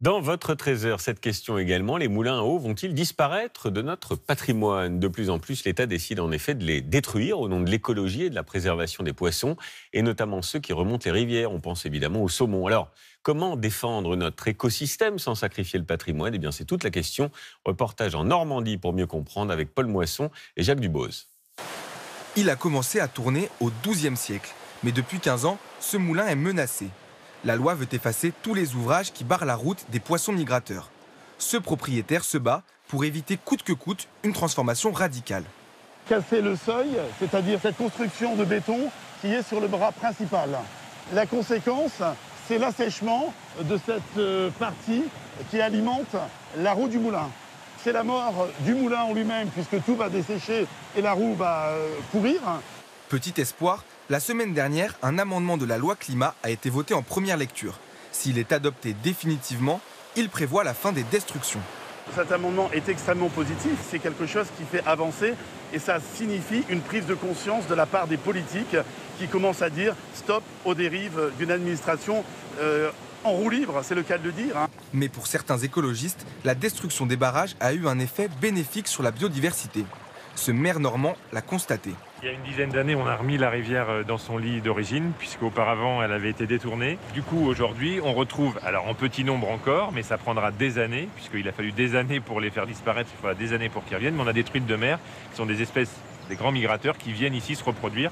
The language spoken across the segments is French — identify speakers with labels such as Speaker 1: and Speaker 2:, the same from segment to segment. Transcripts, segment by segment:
Speaker 1: Dans votre trésor, cette question également, les moulins à eau vont-ils disparaître de notre patrimoine? De plus en plus, l'État décide en effet de les détruire au nom de l'écologie et de la préservation des poissons, et notamment ceux qui remontent les rivières. On pense évidemment au saumon. Alors, comment défendre notre écosystème sans sacrifier le patrimoine? Eh bien, c'est toute la question. Reportage en Normandie pour mieux comprendre avec Paul Moisson et Jacques Dubose.
Speaker 2: Il a commencé à tourner au XIIe siècle, mais depuis 15 ans, ce moulin est menacé. La loi veut effacer tous les ouvrages qui barrent la route des poissons migrateurs. Ce propriétaire se bat pour éviter coûte que coûte une transformation radicale.
Speaker 3: Casser le seuil, c'est-à-dire cette construction de béton qui est sur le bras principal. La conséquence, c'est l'assèchement de cette partie qui alimente la roue du moulin. C'est la mort du moulin en lui-même puisque tout va dessécher et la roue va pourrir.
Speaker 2: Petit espoir, la semaine dernière, un amendement de la loi climat a été voté en première lecture. S'il est adopté définitivement, il prévoit la fin des destructions.
Speaker 3: Cet amendement est extrêmement positif, c'est quelque chose qui fait avancer et ça signifie une prise de conscience de la part des politiques qui commencent à dire stop aux dérives d'une administration en roue libre, c'est le cas de le dire.
Speaker 2: Mais pour certains écologistes, la destruction des barrages a eu un effet bénéfique sur la biodiversité. Ce maire normand l'a constaté.
Speaker 4: Il y a une dizaine d'années, on a remis la rivière dans son lit d'origine, puisqu'auparavant, elle avait été détournée. Du coup, aujourd'hui, on retrouve, alors en petit nombre encore, mais ça prendra des années, puisqu'il a fallu des années pour les faire disparaître, il faudra des années pour qu'ils reviennent, mais on a des truites de mer, qui sont des espèces, des grands migrateurs, qui viennent ici se reproduire.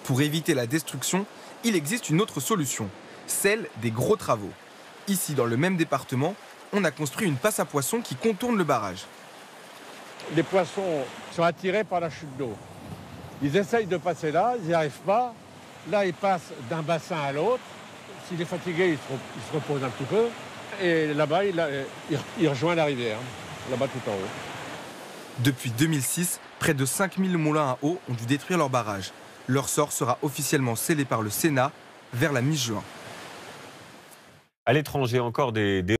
Speaker 2: Pour éviter la destruction, il existe une autre solution, celle des gros travaux. Ici, dans le même département, on a construit une passe à poissons qui contourne le barrage.
Speaker 5: Les poissons sont attirés par la chute d'eau. Ils essayent de passer là, ils n'y arrivent pas. Là, ils passent d'un bassin à l'autre. S'il est fatigué, il se repose un petit peu. Et là-bas, il rejoint la rivière, là-bas tout en haut.
Speaker 2: Depuis 2006, près de 5000 moulins à eau ont dû détruire leur barrage. Leur sort sera officiellement scellé par le Sénat vers la mi-juin.
Speaker 1: À l'étranger, encore des